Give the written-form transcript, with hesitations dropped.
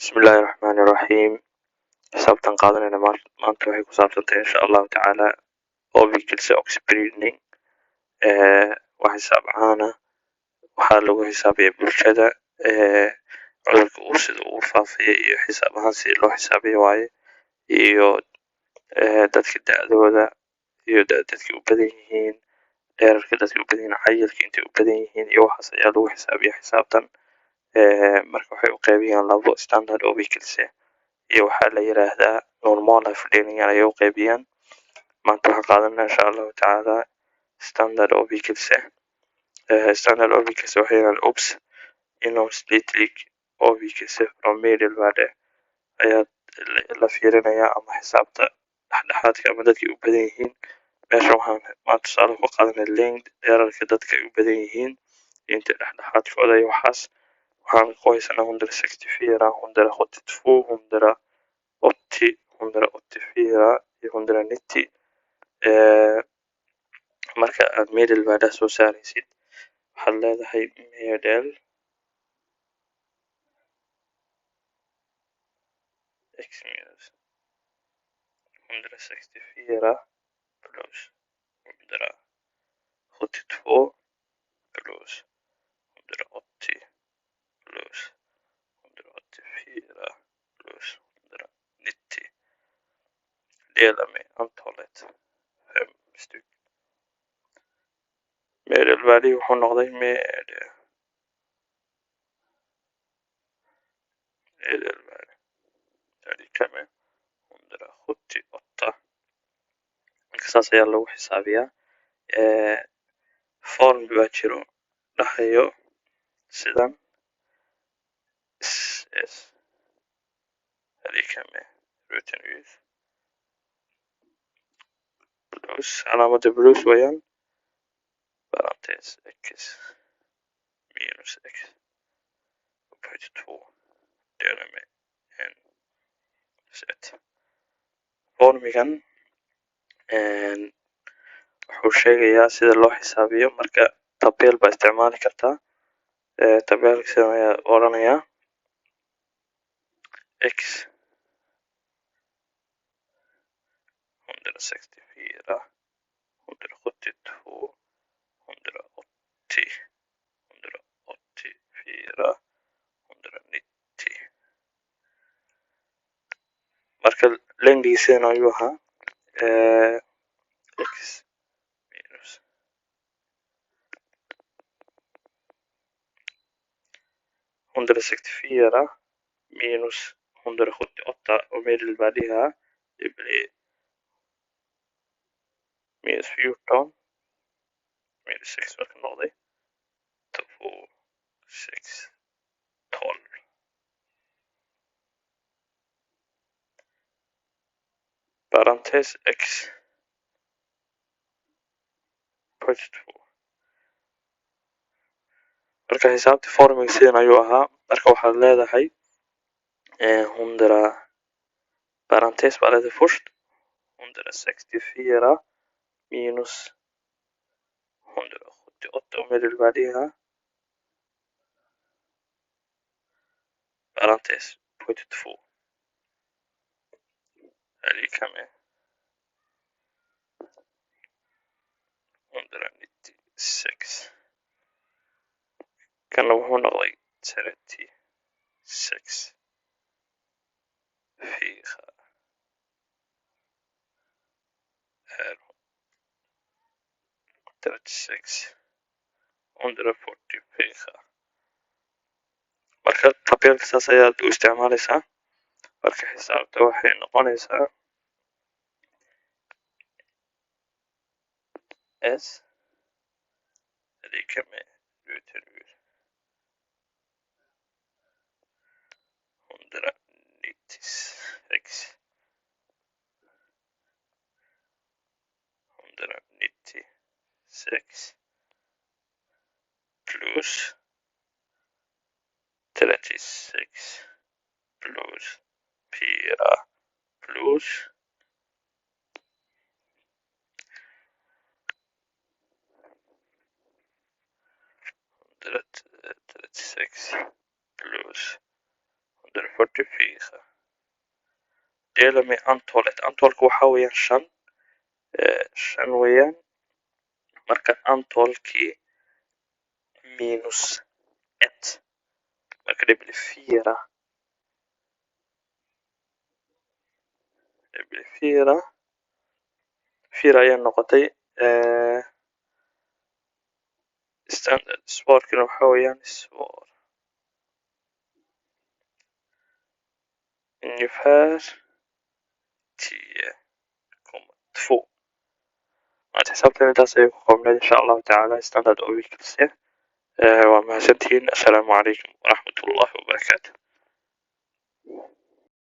Bismillahi Rahmani Rahiim. Xisaabtan qaadanayna maanta waxay ku saabsantahay insha allahu tacaala obligelse oxbreeding waa xisaab caana waxaa lagu xisaabiya bulshada cudurka uu sida uu faafaya iyo xisaab ahaan si loo xisaabiyo waaye iyo dadka da-dooda iyo dadka u badan yihiin dheerarka dadka u badan yihiin cayilka intay u badan yihiin iyo waxaas ayaa lagu xisaabiya xisaabtan marka waxay u qaybiyaan labo standard obligelse iyo waxaa la yiraahdaa normal afdeling ayay u qaybiyaan maanta waxaan qaadanaa insha allahu tacaala standard obligelse standard obligelse waxay yiraahdaan ops inom splitlig obligelse from medelvärde ayaa la fiirinayaa ama xisaabta dhexdhexaadka ama dadkay u badan yihiin meesha waxaan maanta tusaale ku qaadanay length dherarka dadka ay u badan yihiin inta dhexdhexaadkooda iyo waxaas waxaan ku haysanaa 164 172 180 184 iyo 190 marka aad medelvärde soo saaraysid waxaad leedahay medel x minus 164 plus 172 plus 180 plus 184 plus 190 dela med antalet 5 stycken. Medelvärde wuxuu noqday medelvärde lika med 178 marka saas ayaa lagu xisaabiyaa form baa jiro dhahayo sidan s lika med written with plus calaamada plus wayaan parentheses x minus x upphöjt 2 dela med n z formigan wuxuu sheegayaa sida loo xisaabiyo marka tabel baa isticmaali kartaa tabelka sidan ayaa oranayaa x 164 172 180 184 190 marka lengdigiisan ayuu ahaa x minus 164 minus 178 och medelvärdiga det blir minus 14 minus 6 var noll 2 6 12 parentes x plus 2 marka xisaabta forming sidan ayuu ahaa marka waxaad leedahay 100 parentes baa leedahay först 164 minus 178 och medelvärdiga parentes plus 2 är lika med 196 kan nog noqday 36 4 här 36 144 marka tabelka saas ayaad u isticmaalaysaa marka xisaabta waxay noqonaysaa s lika med written with 196 196 plus 36 plus 4 plus 36 plus 144 dela med antalet. Antalka waxaa weeyaan 5 5 weeyaan marka antalkii minus 1 marka det blir 4 4 ayaa noqotay standard svarkina waxaa weeyaan svar ungefär 10,2 maanta xisaabtan intaas ayay ku koobnayd insha allahu tacaala standard oo wiilkiisa waa mahadsantihiin assalaamu calaykum waraxmatullaahi wabarakaatu